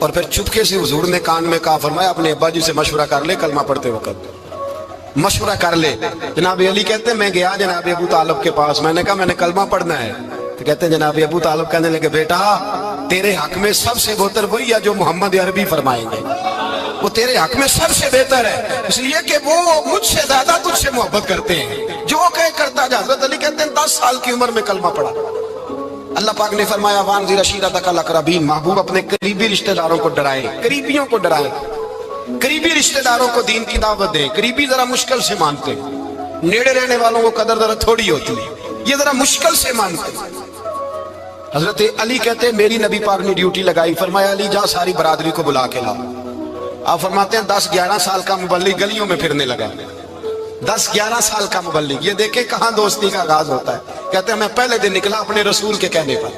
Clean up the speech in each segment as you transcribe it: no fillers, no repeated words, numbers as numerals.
اور پھر چپکے سے حضور نے کان میں کہا، فرمایا اپنے ابا جی سے مشورہ کر لے کلمہ پڑھتے وقت، مشورہ کر لے۔ جناب علی کہتے ہیں میں گیا جناب ابو طالب کے پاس، میں نے کہا میں نے کلمہ پڑھنا ہے، تو کہتے ہیں جناب ابو طالب کہنے لگے بیٹا تیرے حق میں سب سے بہتر وہی ہے جو محمد عربی فرمائیں گے، وہ تیرے حق میں سب سے بہتر ہے، اس لیے کہ وہ مجھ سے زیادہ تجھ سے محبت کرتے ہیں، جو کہے کرتا جا۔ حضرت علی کہتے ہیں 10 سال کی عمر میں کلمہ پڑھا۔ اللہ پاک نے فرمایا وانذر عشیرتک الاقربین، محبوب اپنے قریبی رشتہ داروں کو ڈرائے، قریبیوں کو ڈرائے، قریبی رشتہ داروں کو دین کی دعوت دیں۔ قریبی ذرا مشکل سے مانتے، نیڑے رہنے والوں کو قدر ذرا تھوڑی ہوتی ہے، یہ ذرا مشکل سے مانتے۔ حضرت علی کہتے ہیں میری نبی پاک نے ڈیوٹی لگائی، فرمایا علی جا ساری برادری کو بلا کے لا۔ آپ فرماتے ہیں 10-11 سال کا مبلغ گلیوں میں پھرنے لگا، 10-11 سال کا مبلغ، یہ دیکھیں کہاں دوستی کا آغاز ہوتا ہے۔ کہتے ہیں میں پہلے دن نکلا اپنے رسول کے کہنے پر،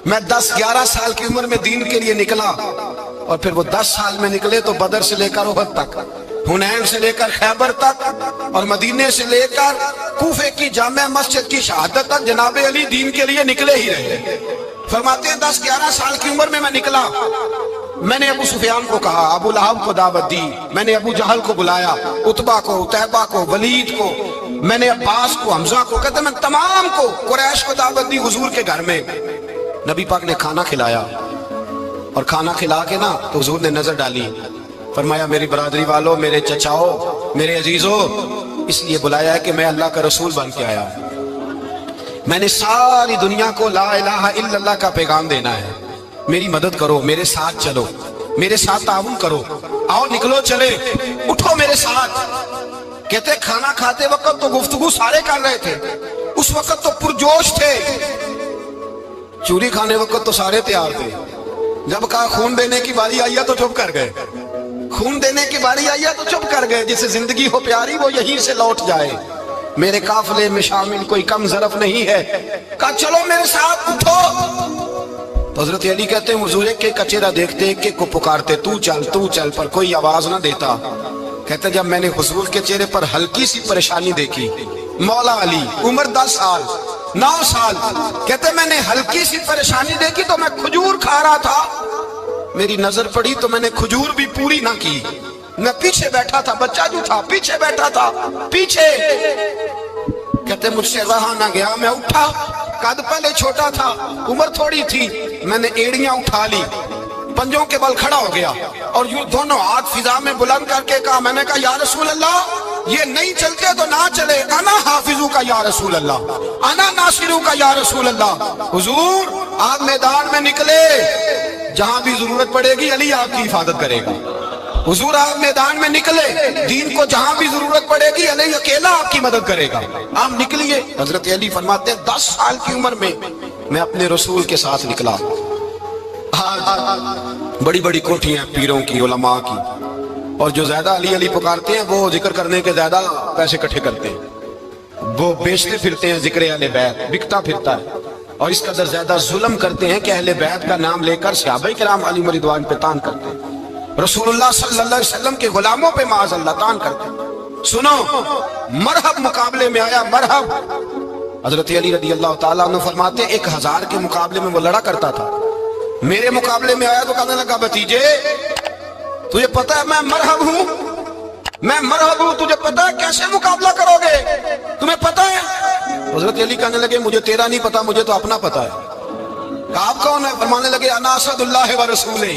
میں 10-11 سال کی عمر میں دین کے لیے نکلا، اور پھر وہ 10 سال میں نکلے تو بدر سے لے کر احد تک، حنین سے لے کر خیبر تک، اور مدینے سے لے کر کوفے کی جامع مسجد کی شہادت تک جناب علی دین کے لیے نکلے ہی رہے۔ فرماتے ہیں 10-11 سال کی عمر میں نکلا، میں نے ابو سفیان کو کہا، ابو لہب کو دعوت دی، میں نے ابو جہل کو بلایا، عتبہ کو، عتیبہ کو، ولید کو، میں نے عباس کو، حمزہ کو، کہتے ہیں میں تمام کو، قریش کو دعوت دی حضور کے گھر میں۔ نبی پاک نے کھانا کھلایا، اور کھانا کھلا کے نا تو حضور نے نظر ڈالی، فرمایا میری برادری والوں، میرے چچاؤ، میرے عزیزوں، اس لیے بلایا ہے کہ میں اللہ کا رسول بن کے آیا ہوں، میں نے ساری دنیا کو لا الہ الا اللہ کا پیغام دینا ہے، میری مدد کرو، میرے ساتھ چلو، میرے ساتھ تعاون کرو، آؤ نکلو چلے، اٹھو میرے ساتھ۔ کہتے کھانا کھاتے وقت تو گفتگو سارے کر رہے تھے، اس وقت تو پرجوش تھے، چوری کھانے وقت تو سارے تیار تھے، جب کہا خون دینے کی باری آئی ہے تو چپ کر گئے، خون دینے کی باری آئی ہے تو چپ کر گئے، جسے زندگی ہو پیاری وہ یہیں سے لوٹ جائے، میرے قافلے میں شامل کوئی کم ظرف نہیں ہے، کہا چلو میرے ساتھ اٹھو۔ تو حضرت علی کہتے ہیں حضور ایک کا چہرہ دیکھتے ایک کو پکارتے، تو چل پر کوئی آواز نہ دیتا۔ کہتے جب میں نے حضور کے چہرے پر ہلکی سی پریشانی دیکھی، مولا علی عمر 10 سال 9 سال، کہتے میں نے ہلکی سی پریشانی دیکھی تو میں کھجور کھا رہا تھا، میری نظر پڑی تو میں نے کھجور بھی پوری نہ کی، میں پیچھے بیٹھا تھا، بچہ جو تھا پیچھے بیٹھا تھا، پیچھے۔ کہتے مجھ سے رہا نہ گیا، میں اٹھا، قد پہلے چھوٹا تھا، عمر تھوڑی تھی، میں نے ایڑیاں اٹھا لی، پنجوں کے بل کھڑا ہو گیا، اور یوں دونوں ہاتھ فضا میں بلند کر کے کہا، میں نے کہا یا رسول اللہ یہ نہیں چلتے تو نہ چلے، انا حافظو کا یا رسول اللہ، انا ناصرو کا یا رسول اللہ۔ حضور آپ میدان میں نکلے، جہاں بھی ضرورت پڑے گی علی آپ کی حفاظت کرے گا، حضور آپ میدان میں نکلے، دین کو جہاں بھی ضرورت پڑے گی علی اکیلا آپ کی مدد کرے گا، آپ نکلیے۔ حضرت علی فرماتے ہیں 10 سال کی عمر میں میں اپنے رسول کے ساتھ نکلا۔ بڑی بڑی کوٹھیاں پیروں کی، علماء کی، اور جو زیادہ علی علی پکارتے ہیں وہ ذکر کرنے کے زیادہ پیسے اکٹھے کرتے ہیں، وہ بیچتے پھرتے ہیں، ذکر اہل بیت بکتا پھرتا ہے، اور اس قدر زیادہ ظلم کرتے ہیں کہ اہل بیت کا نام لے کر صحابہ کرام علیہم رضوان پہ تان کرتے ہیں، رسول اللہ صلی اللہ علیہ وسلم کے غلاموں پہ معاذ اللہ تان کرتے ہیں۔ سنو مرحب مقابلے میں آیا، مرحب۔ حضرت علی رضی اللہ تعالیٰ عنہ فرماتے ہیں 1000 کے مقابلے میں وہ لڑا کرتا تھا، میرے مقابلے میں آیا تو کہنے لگا بھتیجے تجھے پتا ہے میں مرحب ہوں، میں مرحب ہوں، تجھے پتا ہے کیسے مقابلہ کرو گے، تمہیں پتا ہے؟ حضرت علی کہنے لگے مجھے تیرا نہیں پتا، مجھے تو اپنا پتا ہے۔ آپ کون ہے؟ فرمانے لگے انا اسد اللہ و رسولہ،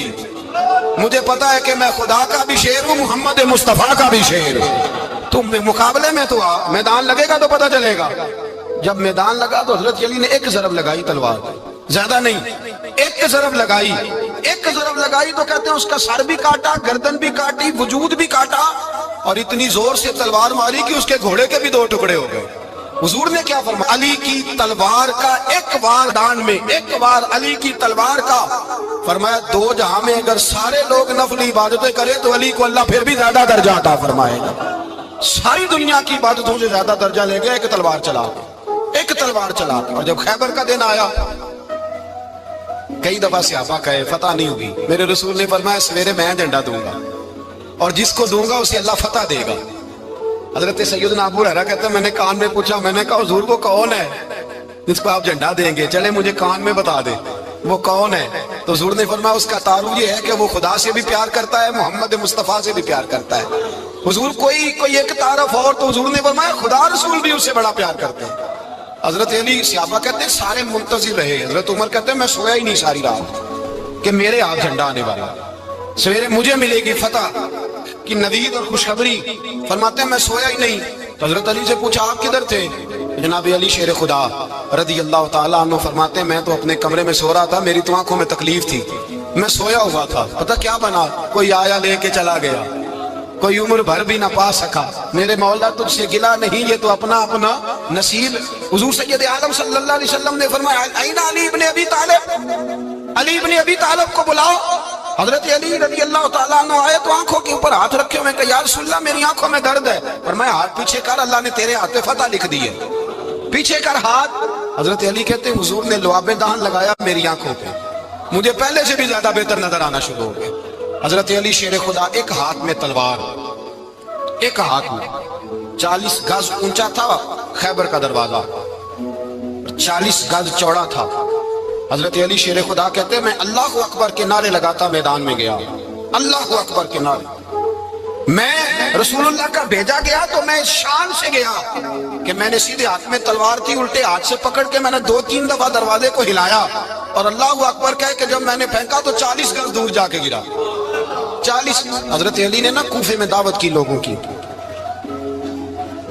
مجھے پتا ہے کہ میں خدا کا بھی شیر ہوں، محمد مصطفیٰ کا بھی شیر ہوں، تم مقابلے میں تو آ، میدان لگے گا تو پتا چلے گا۔ جب میدان لگا تو حضرت علی نے ایک ضرب لگائی تلوار، زیادہ نہیں، ایک ضرب لگائی، ایک ضرب لگائی تو کہتے ہیں اس کا سر بھی کاٹا، گردن بھی کاٹی، وجود بھی کاٹا، اور اتنی زور سے تلوار ماری کہ اس کے گھوڑے کے بھی 2 ٹکڑے ہو گئے۔ حضور نے کیا فرمایا؟ علی کی تلوار کا ایک وار دان میں، ایک وار علی کی تلوار کا، فرمایا 2 جہاں میں اگر سارے لوگ نفل عبادتیں کرے تو علی کو اللہ پھر بھی زیادہ درجہ عطا فرمائے گا، ساری دنیا کی عبادتوں سے زیادہ درجہ لے گیا ایک تلوار چلا کے، ایک تلوار چلا کے۔ اور جب خیبر کا دن آیا، کئی دفعہ صحابہ کہے فتح نہیں ہوگی، میرے رسول نے فرمایا سویرے میں جھنڈا دوں گا، اور جس کو دوں گا اسے اللہ فتح دے گا۔ حضرت سیدنا ابو ہریرہ کہتا ہے میں نے کان میں پوچھا، میں نے کہا حضور وہ کون ہے جس کو آپ جھنڈا دیں گے؟ چلے مجھے کان میں بتا دے وہ کون ہے۔ تو حضور نے فرمایا اس کا تعارف یہ ہے کہ وہ خدا سے بھی پیار کرتا ہے، محمد مصطفیٰ سے بھی پیار کرتا ہے۔ حضور کوئی ایک تعارف اور، تو حضور نے فرمایا خدا رسول بھی اس سے بڑا پیار کرتے ہیں۔ حضرت علی صحابہ کہتے ہیں سارے منتظر رہے، حضرت عمر کہتے ہیں میں سویا ہی نہیں ساری رات کہ میرے ہاتھ جھنڈا آنے والا، سویرے مجھے ملے گی فتح کی نوید اور خوشخبری۔ فرماتے ہیں میں سویا ہی نہیں۔ تو حضرت علی سے پوچھا آپ کدھر تھے؟ جناب علی شیر خدا رضی اللہ تعالیٰ عنہ فرماتے ہیں میں تو اپنے کمرے میں سو رہا تھا، میری تو آنکھوں میں تکلیف تھی، میں سویا ہوا تھا، پتہ کیا بنا، کوئی آیا لے کے چلا گیا، کوئی عمر بھر بھی نہ پا سکا، میرے مولا تجھ سے گلا نہیں، یہ تو اپنا اپنا نصیب۔ حضور سید عالم صلی اللہ علیہ وسلم نے فرمایا این علی ابن ابی طالب، علی ابن ابی طالب کو بلاؤ۔ حضرت علی رضی اللہ تعالیٰ عنہ آئے تو آنکھوں کے اوپر ہاتھ رکھے ہوئے کہ یا رسول اللہ میری آنکھوں میں درد ہے، فرمایا ہاتھ پیچھے کر، اللہ نے تیرے ہاتھ پہ فتح لکھ دی ہے، پیچھے کر ہاتھ۔ حضرت علی کہتے ہیں حضور نے لعاب دہن لگایا میری آنکھوں پہ، مجھے پہلے سے بھی زیادہ بہتر نظر آنا شروع ہو گیا۔ حضرت علی شیر خدا ایک ہاتھ میں تلوار، ایک ہاتھ میں 40 گز اونچا تھا خیبر کا دروازہ، 40 گز چوڑا تھا۔ حضرت علی شیر خدا کہتے ہیں میں اللہ اکبر کے نعرے لگاتا میدان میں گیا، اللہ اکبر کے نعرے۔ میں رسول اللہ کا بھیجا گیا تو میں شان سے گیا کہ میں نے سیدھے ہاتھ میں تلوار تھی، الٹے ہاتھ سے پکڑ کے میں نے 2-3 دفعہ دروازے کو ہلایا اور اللہ اکبر کہہ کہ جب میں نے پھینکا تو 40 گز دور جا کے گرا، 40۔ حضرت علی نے نا کوفے میں دعوت کی لوگوں کی،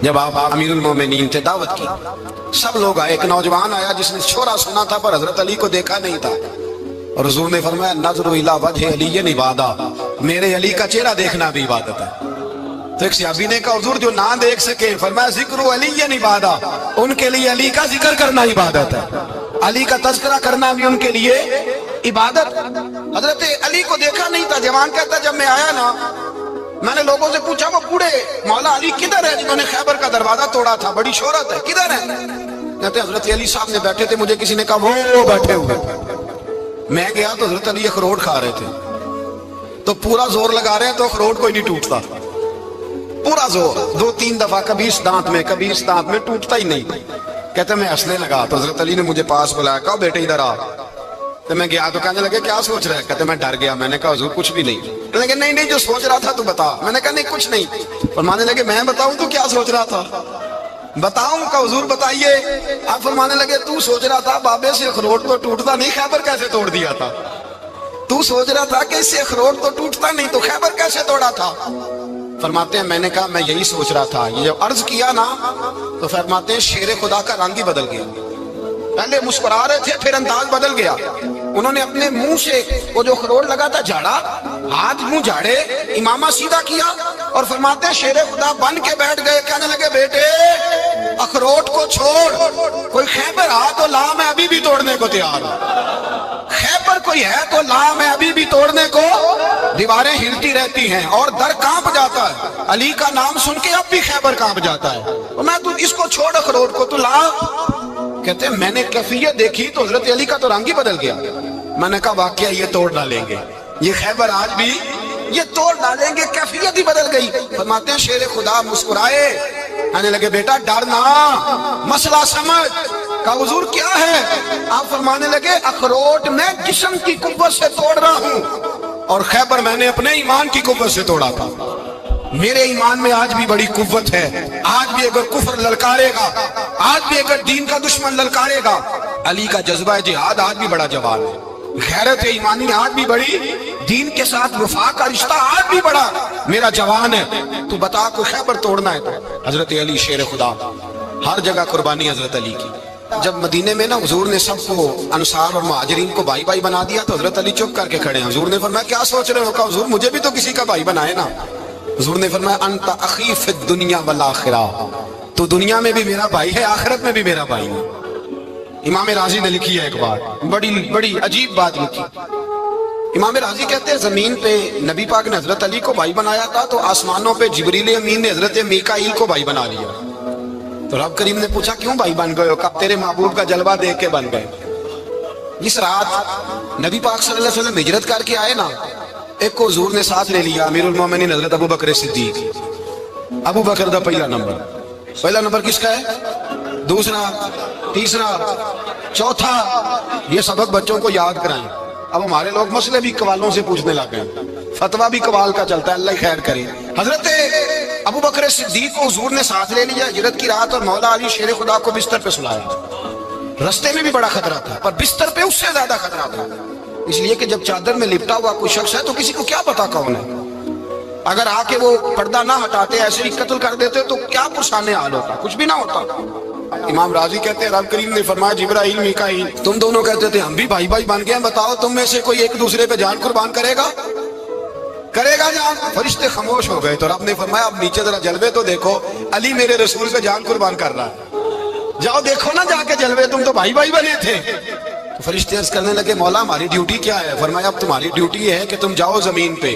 جب آپ امیر المومنین تھے دعوت کی، سب لوگ آئے، ایک نوجوان آیا جس نے چھوڑا سنا تھا پر حضرت علی کو دیکھا نہیں تھا، اور حضور نے فرمایا نظر الی وجہ علی عبادہ، میرے علی کا چہرہ دیکھنا بھی عبادت ہے۔ تو ایک صحابی نے کہا حضور جو نہ دیکھ سکے، فرمایا ذکر علی عبادہ، ان کے لیے علی کا ذکر کرنا عبادت ہے، علی کا تذکرہ کرنا بھی ان کے لیے عبادت۔ حضرت علی کو دیکھا نہیں تھا، جوان کہتا جب میں آیا نا میں نے لوگوں سے پوچھا وہ بوڑھے مولا علی کدھر ہے جنہوں نے خیبر کا دروازہ توڑا تھا، بڑی شہرت ہے، کدھر ہے؟ کہتے حضرت علی صاحب نے بیٹھے تھے، مجھے کسی نے کہا وہ بیٹھے ہوئے۔ میں گیا تو حضرت علی اخروٹ کھا رہے تھے، تو پورا زور لگا رہے ہیں تو اخروٹ کوئی نہیں ٹوٹتا، پورا زور 2-3 دفعہ، کبھی اس دانت میں کبھی اس دانت میں، ٹوٹتا ہی نہیں۔ کہتے میں ہنسنے لگا تو حضرت علی نے مجھے پاس بلایا، کہا بیٹے ادھر آ۔ تو میں گیا تو کہنے لگے کیا سوچ رہے؟ کہتے میں ڈر گیا، میں نے کہا حضور کچھ بھی نہیں۔ کہنے لگے نہیں جو سوچ رہا تھا تو بتا۔ میں نے کہا نہیں کچھ نہیں۔ فرمانے لگے میں بتاؤں تو کیا سوچ رہا تھا؟ بتاؤں کا حضور بتائیے۔ آپ فرمانے لگے تو سوچ رہا تھا بابے سے اخروٹ تو ٹوٹتا نہیں، خیبر کیسے توڑ دیا تھا؟ تو سوچ رہا تھا کہ اس سے اخروٹ تو ٹوٹتا نہیں تو خیبر کیسے توڑا تھا؟ فرماتے ہیں میں نے کہا میں یہی سوچ رہا تھا۔ یہ جب عرض کیا نا تو فرماتے ہیں شیر خدا کا رنگ ہی بدل گیا، پہلے مسکرا رہے تھے پھر انداز بدل گیا۔ انہوں نے اپنے منہ سے وہ جو اخروٹ لگا تھا جھاڑا، ہاتھ منہ جھاڑے، امامہ سیدھا کیا اور فرماتے ہیں شیر خدا بن کے بیٹھ گئے، کہنے لگے بیٹے اخروٹ کو چھوڑ، کوئی خیبر آ تو لا، میں ابھی بھی توڑنے کو تیار ہوں، خیبر کوئی ہے تو لا، میں ابھی بھی توڑنے کو۔ دیواریں ہلتی رہتی ہیں اور در کانپ جاتا ہے، علی کا نام سن کے اب بھی خیبر کانپ جاتا ہے، میں تو اس کو چھوڑ اخروٹ کو تو لا۔ کہتے ہیں میں نے کیفیت دیکھی تو حضرت علی کا تو رنگ ہی بدل گیا۔ میں نے کہا واقعہ یہ توڑ ڈالیں گے، یہ خیبر آج بھی یہ توڑ ڈالیں گے، کیفیت ہی بدل گئی۔ فرماتے ہیں شیر خدا مسکرائے، کہنے لگے بیٹا ڈرنا، مسئلہ سمجھ۔ کہا حضور کیا ہے؟ آپ فرمانے لگے اخروٹ میں جسم کی قوت سے توڑ رہا ہوں اور خیبر میں نے اپنے ایمان کی قوت سے توڑا تھا۔ میرے ایمان میں آج بھی بڑی قوت ہے، آج بھی اگر کفر للکارے گا، آج بھی اگر دین کا دشمن للکارے گا، علی کا جذبہ جہاد آج بھی بڑا جوان ہے، غیرت ایمانی آج بھی بڑی، دین کے ساتھ وفا کا رشتہ آج بھی بڑا میرا جوان ہے۔ تو بتا کوئی خیبر توڑنا ہے تو حضرت علی شیر خدا، ہر جگہ قربانی حضرت علی کی۔ جب مدینے میں نا حضور نے سب کو انصار اور مہاجرین کو بھائی بھائی بنا دیا تو حضرت علی چپ کر کے کھڑے ہیں۔ حضور نے فرمایا کیا سوچ رہے ہو؟ کہا حضور مجھے بھی تو کسی کا بھائی بنائے نا۔ حضور نے فرمایا انت اخی فی الدنیا والآخرہ، تو دنیا میں بھی میرا بھائی ہے، آخرت میں بھی میرا بھائی ہے۔ امام راضی نے لکھی ہے ایک بات، بڑی عجیب بات لکھی۔ امام راضی کہتے ہیں زمین پہ نبی پاک نے حضرت علی کو بھائی بنایا تھا تو آسمانوں پہ جبریل امین نے حضرت میکائیل کو بھائی بنا لیا۔ تو رب کریم نے پوچھا کیوں بھائی بن گئے ہو؟ کہا تیرے محبوب کا جلوہ دیکھ کے بن گئے۔ اس رات نبی پاک صلی اللہ علیہ وسلم ہجرت کر کے آئے نا، ایک کو حضور نے ساتھ لے لیا، امیر المومنین حضرت ابو بکر صدیق۔ ابو بکر دا پہلا نمبر کس کا ہے؟ دوسرا، تیسرا، چوتھا، یہ سبق بچوں کو یاد کرائیں۔ اب ہمارے لوگ مسئلے بھی قوالوں سے پوچھنے لگ گئے، فتویٰ بھی قوال کا چلتا ہے، اللہ خیر کرے۔ حضرت ابو بکر صدیق کو حضور نے ساتھ لے لیا ہجرت کی رات، اور مولا علی شیر خدا کو بستر پہ سلایا۔ رستے میں بھی بڑا خطرہ تھا، پر بستر پہ اس سے زیادہ خطرہ تھا، اس لیے کہ جب چادر میں لپٹا ہوا کوئی شخص ہے تو کسی کو کیا پتا کون ہے، اگر آ کے وہ پردہ نہ ہٹاتے ایسے ہی قتل کر دیتے تو کیا پرسانے حال ہوتا، کچھ بھی نہ ہوتا۔ امام راضی کہتے ہیں رب کریم نے فرمایا جبرائیل میکائیل تم دونوں کہتے تھے ہم بھی بھائی بھائی بن گئے ہیں، بتاؤ تم میں سے کوئی ایک دوسرے پہ جان قربان کرے گا جان؟ فرشتے خاموش ہو گئے، تو رب نے فرمایا اب نیچے ذرا جلوے تو دیکھو، علی میرے رسول پہ جان قربان کر رہا ہے، جاؤ دیکھو نا جا کے جلوے، تم تو بھائی بھائی بنے تھے۔ تو فرشتے عرض کرنے لگے مولا ہماری ڈیوٹی کیا ہے؟ فرمایا اب تمہاری ڈیوٹی یہ ہے کہ تم جاؤ زمین پہ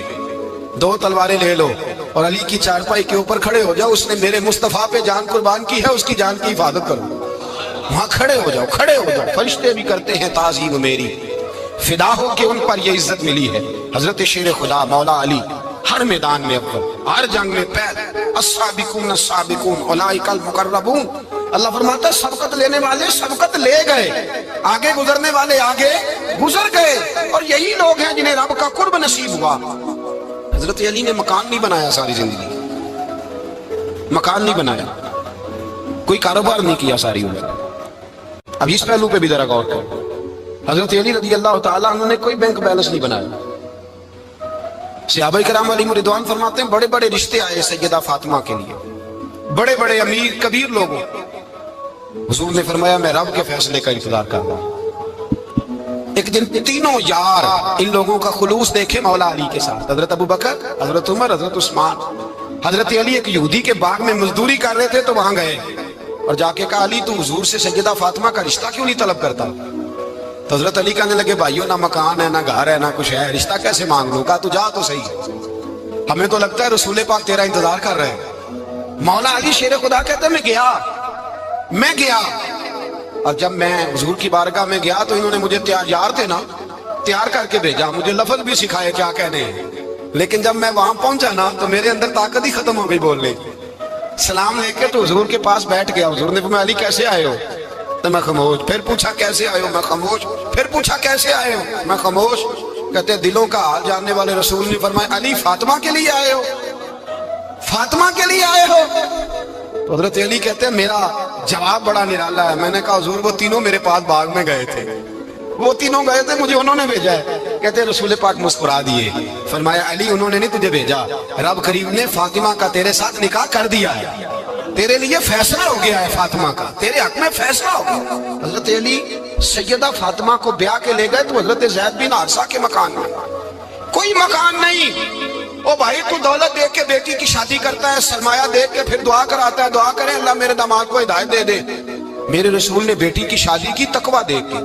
2 تلواریں لے لو اور علی کی چارپائی کے اوپر کھڑے ہو جاؤ، اس نے میرے مصطفیٰ پہ جان قربان کی ہے، اس کی جان کی حفاظت کرو، وہاں کھڑے ہو جاؤ، کھڑے ہو جاؤ۔ فرشتے بھی کرتے ہیں تعظیم میری، فدا ہو کہ ان پر یہ عزت ملی ہے۔ حضرت شیر خدا مولا علی ہر میدان میں اول، ہر جنگ میں پہل، السابقون السابقون اولئک المقربون۔ اللہ فرماتا ہے سبقت لینے والے سبقت لے گئے، آگے گزرنے والے آگے گزر گئے، اور یہی لوگ ہیں جنہیں رب کا قرب نصیب ہوا۔ حضرت علی نے مکان نہیں بنایا، ساری زندگی مکان نہیں بنایا، کوئی کاروبار نہیں کیا ساری عمر۔ اب اس پہلو پہ بھی ذرا غور کرو، حضرت علی رضی اللہ تعالیٰ عنہ نے کوئی بینک بیلنس نہیں بنایا۔ صحابہ کرام علیہم رضوان فرماتے ہیں بڑے بڑے رشتے آئے سیدہ فاطمہ کے لیے، بڑے بڑے امیر کبیر لوگوں، حضور نے فرمایا میں رب کے فیصلے کا انتظار کر رہا ہوں۔ ایک دن تینوں یار ان لوگوں کا خلوص دیکھے مولا علی کے ساتھ، حضرت ابو بکر، حضرت عمر، حضرت عثمان۔ حضرت علی ایک یہودی کے باغ میں مزدوری کر رہے تھے تو وہاں گئے اور جا کے کہا علی تو حضور سے سیدہ فاطمہ کا رشتہ کیوں نہیں طلب کرتا؟ تو حضرت علی کہنے لگے بھائیو نہ مکان ہے نہ گھر ہے نہ کچھ ہے، رشتہ کیسے مانگ لوں؟ کہا تو جا تو صحیح، ہمیں تو لگتا ہے رسول پاک تیرا انتظار کر رہے ہیں۔ مولا علی شیر خدا کہتے ہیں میں گیا اور جب میں حضور کی بارگاہ میں گیا تو انہوں نے مجھے یار تھے نا تیار کر کے بھیجا، مجھے لفظ بھی سکھائے کیا کہنے ہیں، لیکن جب میں وہاں پہنچا نا تو میرے اندر طاقت ہی ختم ہو گئی بولنے۔ سلام لے کے تو حضور کے پاس بیٹھ گیا، حضور نے فرمایا علی کیسے آئے ہو؟ تو میں خاموش، پھر پوچھا کیسے آئے ہو؟ میں خاموش، پھر پوچھا کیسے آئے ہو؟ میں خاموش۔ کہتے ہیں دلوں کا حال جاننے والے رسول نے فرمایا علی فاطمہ کے لیے آئے ہو؟ فاطمہ کے لیے آئے ہو؟ تو حضرت علی کہتے ہیں میرا جواب بڑا نرالا ہے، میں نے کہا حضور وہ تینوں میرے پاس باغ میں گئے تھے، وہ تینوں گئے تھے، مجھے انہوں نے بھیجا ہے۔ کہتے ہیں رسول پاک مسکرا دیے، فرمایا علی انہوں نے نہیں تجھے بھیجا، رب کریم نے فاطمہ کا تیرے ساتھ نکاح کر دیا ہے، تیرے لیے فیصلہ ہو گیا ہے، فاطمہ کا تیرے حق میں فیصلہ ہو گیا۔ حضرت علی سیدہ فاطمہ کو بیاہ کے لے گئے تو حضرت زید بن حارثہ کے مکان میں، کوئی مکان نہیں۔ او بھائی تو دولت دیکھ کے بیٹی کی شادی کرتا ہے، سرمایہ دیکھ کے پھر دعا کراتا ہے، دعا کریں اللہ میرے داماد کو ہدایت دے دے۔ میرے رسول نے بیٹی کی شادی کی تقوی دیکھ کے،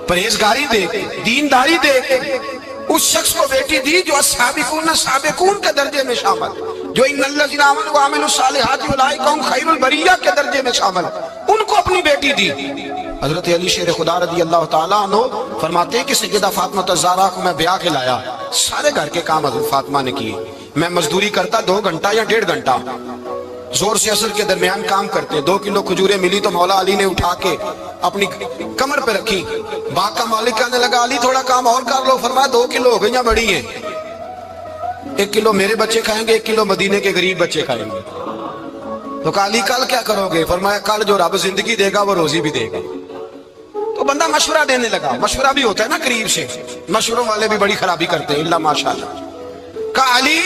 پرہیزگاری دیکھ کے، دینداری دیکھ کے، اس شخص کو بیٹی دی جو السابقون السابقون کے درجے میں شامل، جو ان الذین آمنوا وعملوا الصالحات اولئک هم خیر البریہ کے درجے میں شامل، ان کو اپنی بیٹی دی۔ حضرت علی شیر خدا رضی اللہ تعالیٰ عنہ فرماتے ہیں کہ سیدہ فاطمہ الزہرا کو میں بیاہ کے لایا، سارے گھر کے کام حضرت فاطمہ نے کیے، میں مزدوری کرتا 2 گھنٹہ یا 1.5 گھنٹہ، زور سے عصر کے درمیان کام کرتے، 2 کلو کھجوریں ملی تو مولا علی نے اٹھا کے اپنی کمر پہ رکھی، باغ کا مالک کہنے لگا علی تھوڑا کام اور کر لو، فرمایا 2 کلو ہو گئی یا بڑی ہیں، 1 کلو میرے بچے کھائیں گے، 1 کلو مدینے کے غریب بچے کھائیں گے۔ تو کہا علی کل کیا کرو گے؟ فرمایا کل جو رب زندگی دے گا وہ روزی بھی دے گا۔ تو بندہ مشورہ دینے لگا، مشورہ بھی ہوتا ہے نا قریب سے، مشوروں والے بھی بڑی خرابی کرتے ہیں، اللہ ماشاءاللہ۔ کہا علی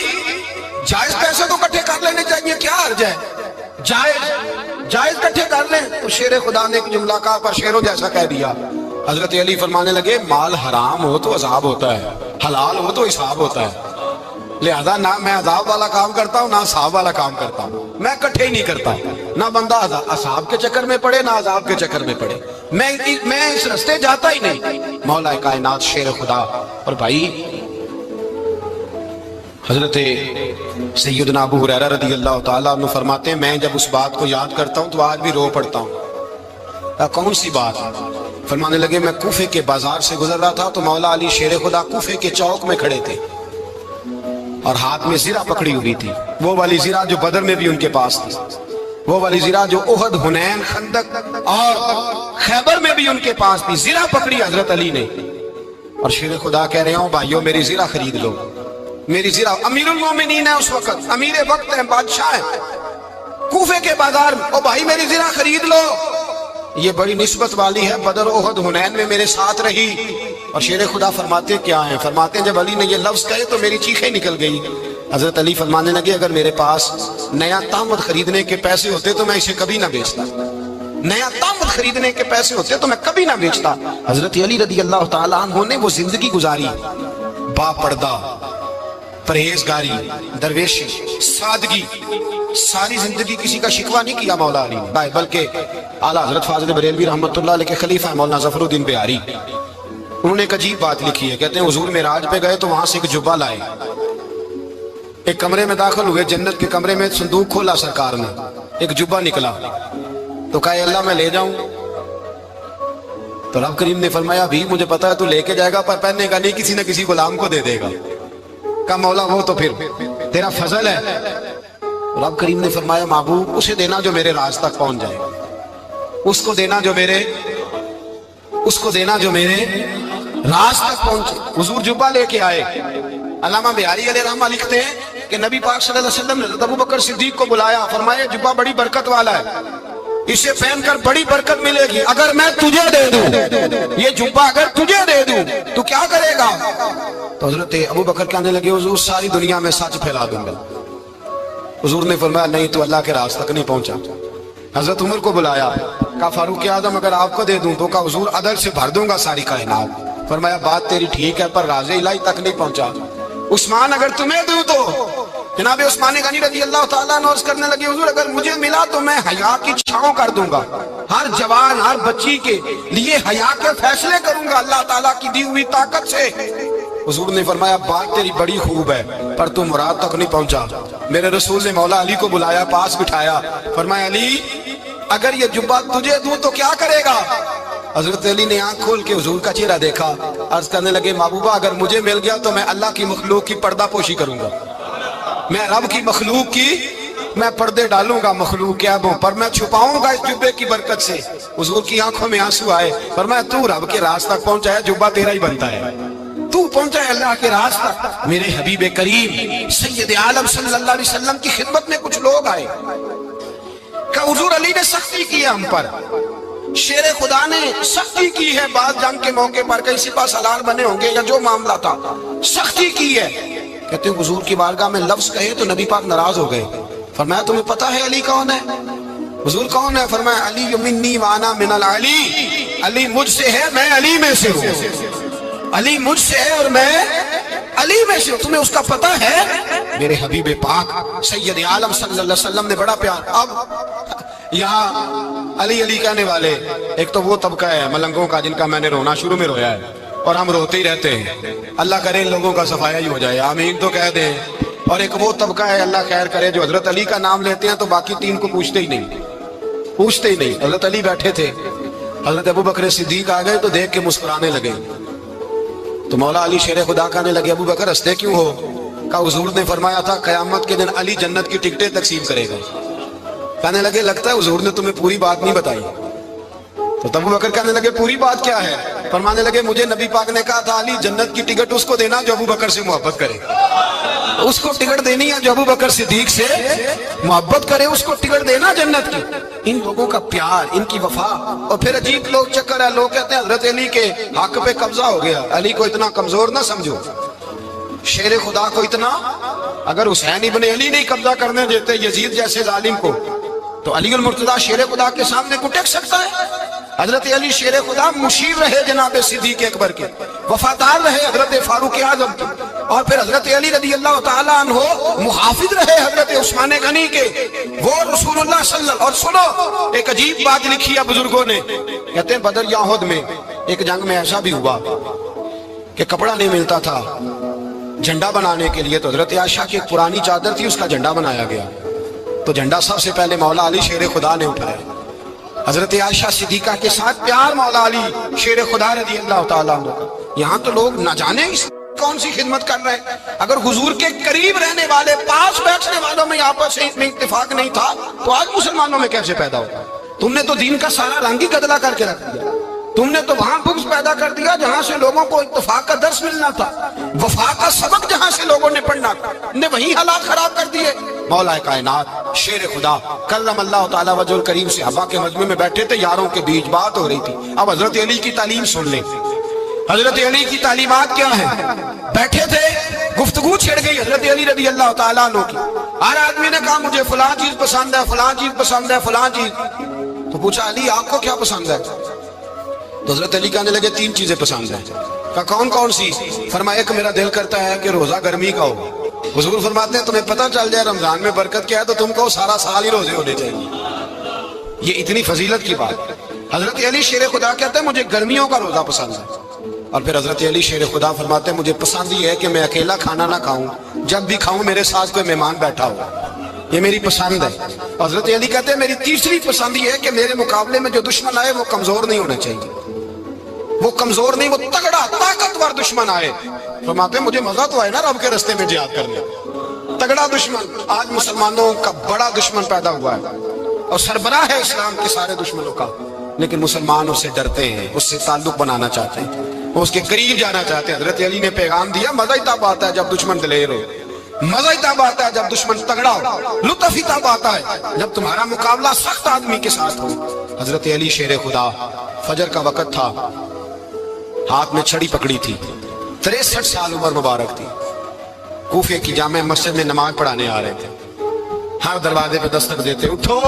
جائز پیسے تو کٹھے کر لینے چاہیے، کیا حرج ہے، جائز کٹھے کر لیں۔ تو شیر خدا نے ایک جملہ کہا پر شیروں جیسا کہہ دیا۔ حضرت علی فرمانے لگے مال حرام ہو تو عذاب ہوتا ہے، حلال ہو تو حساب ہوتا ہے، لہذا نہ میں عذاب والا کام کرتا ہوں نہ حساب والا کام کرتا ہوں، میں کٹھے ہی نہیں کرتا، نہ بندہ عذاب کے چکر میں پڑے نہ عذاب کے چکر میں پڑے، میں اس رستے جاتا ہی نہیں۔ مولا کائنات شیر خدا۔ اور بھائی حضرت سیدنا ابو ہریرہ رضی اللہ تعالیٰ عنہ فرماتے ہیں میں جب اس بات کو یاد کرتا ہوں تو آج بھی رو پڑتا ہوں۔ کون سی بات؟ فرمانے لگے میں کوفے کے بازار سے گزر رہا تھا تو مولا علی شیر خدا کوفے کے چوک میں کھڑے تھے اور ہاتھ میں زرہ پکڑی ہوئی تھی، وہ والی زرہ جو بدر میں بھی ان کے پاس تھی، وہ والی زرہ جو احد، حنین، خندق اور خیبر میں بھی ان کے پاس تھی، زرہ پکڑی حضرت علی نے اور شیر خدا کہہ رہے ہوں بھائیو میری زرہ خرید لو، میری زرہ، امیر المومنین ہے اس وقت، امیر وقت ہے، بادشاہ ہے کوفے کے بازار میں، او بھائی میری زرہ خرید لو، یہ بڑی نسبت والی ہے، بدر احد حنین میں میرے ساتھ رہی۔ اور شیر خدا فرماتے کیا ہیں؟ فرماتے ہیں جب علی نے یہ لفظ کہے تو میری چیخیں نکل گئی۔ حضرت علی فرمانے لگے اگر میرے پاس نیا تامت خریدنے کے پیسے ہوتے تو میں اسے کبھی نہ بیچتا، نیا تامت خریدنے کے پیسے ہوتے تو میں کبھی نہ بیچتا۔ حضرت علی رضی اللہ تعالیٰ عنہ نے وہ زندگی گزاری، با پردہ، پرہیزگاری، درویشی، سادگی، ساری زندگی کسی کا شکوہ نہیں کیا مولا علی نے، بلکہ اعلیٰ حضرت فاضل بریلوی رحمۃ اللہ علیہ کے خلیفہ مولانا ظفر الدین بہاری، انہوں نے ایک عجیب بات لکھی ہے، کہتے ہیں حضور معراج پہ گئے تو وہاں سے ایک جبہ لائے، ایک کمرے میں داخل ہوئے، جنت کے کمرے میں صندوق کھولا سرکار نے، ایک جبہ نکلا تو کہا اللہ میں لے جاؤں؟ تو رب کریم نے فرمایا بھی مجھے پتا ہے تو لے کے جائے گا پر پہننے کا نہیں، کسی نہ کسی غلام کو دے دے گا۔ کہا مولا وہ تو پھر تیرا فضل ہے۔ رب کریم نے فرمایا محبوب اسے دینا جو میرے راز تک پہنچ جائے، اس کو دینا جو میرے راز تک پہنچے۔ حضور جبہ لے کے آئے۔ علامہ بہاری علیہ رحمہ لکھتے ہیں کہ نبی پاک صلی اللہ علیہ وسلم نے ابو بکر صدیق کو بلایا، فرمایا جبہ بڑی برکت والا ہے، اسے پہن کر بڑی برکت ملے گی، اگر میں تجھے دے دوں یہ جبہ، اگر تجھے دے دوں تو کیا کرے گا؟ تو حضرت ابو بکر کہنے لگے حضور ساری دنیا میں سچ پھیلا دوں گا۔ حضور نے فرمایا نہیں تو اللہ کے راز تک نہیں پہنچا۔ حضرت عمر کو بلایا، کہا فاروق اعظم اگر آپ کو دے دوں تو کہا حضور عدل سے بھر دوں گا ساری کائنات۔ فرمایا بات تیری ٹھیک ہے پر راز الہی تک نہیں پہنچا۔ عثمان اگر تمہیں دوں تو جناب عثمان غنی رضی اللہ تعالیٰ عنہ عرض کرنے لگے حضور اگر مجھے ملا تو میں حیا کی چھاؤں کر دوں گا، ہر جوان ہر بچی کے لیے حیا کے فیصلے کروں گا اللہ تعالیٰ کی دی ہوئی طاقت سے۔ حضور نے فرمایا بات تیری بڑی خوب ہے پر تو مراد تک نہیں پہنچا۔ میرے رسول نے مولا علی کو بلایا، پاس بٹھایا، فرمایا علی اگر یہ جبہ تجھے دوں تو کیا کرے گا؟ حضرت علی نے آنکھ کھول کے حضور کا چہرہ دیکھا، عرض کرنے لگے محبوبہ اگر مجھے مل گیا تو میں اللہ کی مخلوق کی پردہ پوشی کروں گا، میں رب کی مخلوق کی میں پردے ڈالوں گا مخلوق کے عیبوں پر، میں چھپاؤں گا اس جبے کی برکت سے۔ حضور کی آنکھوں میں آنسو آئے، فرمایا تو رب کے راز تک پہنچا ہے، جبہ تیرا ہی بنتا ہے، تو پہنچا ہے اللہ کے راز تک۔ میرے حبیب کریم سید عالم صلی اللہ علیہ وسلم کی خدمت میں کچھ لوگ آئے کہ حضور علی نے سختی کی ہے ہم پر، شیر خدا نے سختی کی ہے، بعض جنگ کے موقع پر کئی سپاہ سالار بنے ہوں گے یا جو معاملہ تھا سختی کی ہے۔ کہتے ہیں حضور کی بارگاہ میں لفظ کہے تو نبی پاک ناراض ہو گئے۔ فرمایا تمہیں پتا ہے علی کون ہے؟ حضور کون ہے؟ فرمایا علی منی وانا من العلی، علی مجھ سے ہے میں علی میں سے ہوں، علی مجھ سے ہے اور میں علی میں سے ہوں، تمہیں اس کا پتہ ہے؟ میرے حبیب پاک سید عالم صلی اللہ علیہ وسلم نے بڑا پیار۔ اب یہاں علی علی کہنے والے ایک تو وہ طبقہ ہے ملنگوں کا جن کا میں نے رونا شروع میں رویا ہے اور ہم روتے ہی رہتے ہیں، اللہ کرے ان لوگوں کا صفایا ہی ہو جائے، آمین تو کہہ دیں۔ اور ایک وہ طبقہ ہے اللہ خیر کرے جو حضرت علی کا نام لیتے ہیں تو باقی تین کو پوچھتے ہی نہیں۔ حضرت علی بیٹھے تھے، حضرت ابو بکر صدیق آ گئے تو دیکھ کے مسکرانے لگے، تو مولا علی شیر خدا کہنے لگے ابو بکر ہنستے کیوں ہو؟ کہا حضور نے فرمایا تھا قیامت کے دن علی جنت کی ٹکٹیں تقسیم کرے گا۔ کہنے لگے لگتا ہے حضور نے تمہیں پوری بات نہیں بتائی۔ تو ابو بکر کہنے لگے پوری بات کیا ہے؟ فرمانے لگے مجھے نبی پاک نے کہا تھا علی جنت کی ٹکٹ اس کو دینا جو ابو بکر سے محبت کرے، اس کو ٹکٹ دینی ہے جو ابو بکر صدیق سے محبت کرے، اس کو ٹکٹ دینا جنت کی۔ ان لوگوں کا پیار، ان کی وفا۔ اور پھر عجیب لوگ چکر ہے، لوگ کہتے ہیں حضرت علی کے حق پہ قبضہ ہو گیا، علی کو اتنا کمزور نہ سمجھو، شیر خدا کو اتنا، اگر حسین ابن علی نہیں قبضہ کرنے دیتے یزید جیسے ظالم کو تو علی المرتضیٰ شیر خدا کے سامنے کو ٹک سکتا ہے؟ حضرت علی شیر خدا مشیر رہے جناب صدیق اکبر کے، وفادار رہے حضرت فاروق اعظم کے، اور پھر حضرت علی رضی اللہ تعالیٰ عنہ محافظ رہے حضرت عثمان غنی کے، وہ رسول اللہ صلی اللہ علیہ وسلم۔ اور سنو ایک عجیب بات لکھی ہے بزرگوں نے، کہتے ہیں بدر یا احد میں ایک جنگ میں ایسا بھی ہوا کہ کپڑا نہیں ملتا تھا جھنڈا بنانے کے لیے، تو حضرت عائشہ کی ایک پرانی چادر تھی اس کا جھنڈا بنایا گیا، تو جھنڈا سب سے پہلے مولا علی شیر خدا نے اٹھایا۔ حضرت عائشہ صدیقہ کے ساتھ پیار مولا علی شیر خدا رضی اللہ تعالیٰ عنہ کا۔ یہاں تو لوگ نہ جانے کون سی خدمت کر رہے ہیں، اگر حضور کے قریب رہنے والے پاس بیٹھنے والوں میں آپس میں اتفاق نہیں تھا تو آج مسلمانوں میں کیسے پیدا ہوگا؟ تم نے تو دین کا سارا رنگ ہی گدلا کر کے رکھ دیا۔ تم نے تو وہاں بغض پیدا کر دیا جہاں سے لوگوں کو اتفاق کا درس ملنا تھا، وفا کا سبق جہاں سے لوگوں نے پڑھنا تھا، نے وہی حالات خراب کر دیے۔ مولا کائنات شیر خدا کرم اللہ تعالیٰ وجہ الکریم صحابہ کے مجمع میں بیٹھے تھے، یاروں کے بیچ بات ہو رہی تھی۔ اب حضرت علی کی تعلیم سن لیں، حضرت علی کی تعلیمات کیا ہیں۔ بیٹھے تھے، گفتگو چھڑ گئی حضرت علی رضی اللہ تعالیٰ عنہ کی۔ ہر آدمی نے کہا مجھے فلاں چیز پسند ہے، فلاں چیز پسند ہے، فلاں چیز۔ تو پوچھا علی آپ کو کیا پسند ہے؟ تو حضرت علی کہنے لگے 3 چیزیں پسند ہیں۔ کہا کون کون سی؟ فرمایا ایک میرا دل کرتا ہے کہ روزہ گرمی کا ہو۔ حضور فرماتے ہیں تمہیں پتہ چل جائے رمضان میں برکت کیا ہے تو تم کو سارا سال ہی روزے ہونے چاہیے۔ یہ اتنی فضیلت کی بات۔ حضرت علی شیر خدا کہتے ہیں مجھے گرمیوں کا روزہ پسند ہے۔ اور پھر حضرت علی شیر خدا فرماتے ہیں مجھے پسند یہ ہے کہ میں اکیلا کھانا نہ کھاؤں، جب بھی کھاؤں میرے ساتھ کوئی مہمان بیٹھا ہو، یہ میری پسند ہے۔ حضرت علی کہتے ہیں میری تیسری پسند یہ ہے کہ میرے مقابلے میں جو دشمن آئے وہ کمزور نہیں ہونا چاہیے، وہ کمزور نہیں، وہ تگڑا طاقتور دشمن آئے۔ فرماتے ہیں مجھے مزہ تو آئے نا رب کے رستے میں جہاد کرنے۔ تگڑا دشمن، آج مسلمانوں کا بڑا دشمن پیدا ہوا ہے اور سربراہ ہے اسلام کے سارے دشمنوں کا، لیکن مسلمان اس سے ڈرتے ہیں، اس سے تعلق بنانا چاہتے ہیں، وہ اس کے قریب جانا چاہتے ہیں۔ حضرت علی نے پیغام دیا مزہ ہی تب آتا ہے جب دشمن دلیر ہو، مزہ ہی تب آتا ہے جب دشمن تگڑا ہو، لطف ہی تب آتا ہے جب تمہارا مقابلہ سخت آدمی کے ساتھ ہو۔ حضرت علی شیر خدا، فجر کا وقت تھا، ہاتھ میں چھڑی پکڑی تھی، 63 سال عمر مبارک تھی، کوفے کی جامع مسجد میں نماز پڑھانے آ رہے تھے۔ ہر دروازے پہ دستک دیتے اٹھو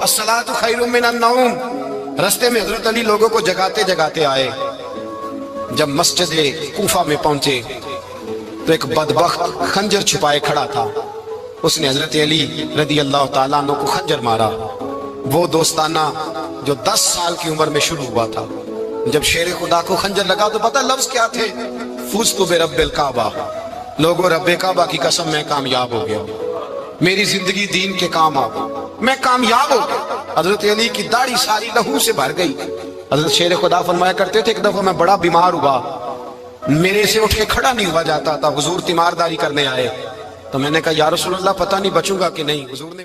الصلاۃ خیر من النوم۔ رستے میں حضرت علی لوگوں کو جگاتے جگاتے آئے۔ جب مسجد کوفہ میں پہنچے تو ایک بدبخت خنجر چھپائے کھڑا تھا، اس نے حضرت علی رضی اللہ تعالیٰ عنہ کو خنجر مارا۔ وہ دوستانہ جو 10 سال کی عمر میں شروع ہوا تھا، جب شیر خدا کو خنجر لگا تو پتہ لفظ کیا تھے؟ فزت برب الکعبہ، لوگوں رب کعبہ کی قسم میں کامیاب ہو گیا، میری زندگی دین کے کام آ گئی، میں کامیاب ہو گیا۔ حضرت علی کی داڑھی ساری لہو سے بھر گئی۔ حضرت شیر خدا فرمایا کرتے تھے ایک دفعہ میں بڑا بیمار ہوا، میرے سے اٹھ کے کھڑا نہیں ہوا جاتا تھا، حضور تیمارداری کرنے آئے تو میں نے کہا یا رسول اللہ پتہ نہیں بچوں گا کہ نہیں۔ حضور نے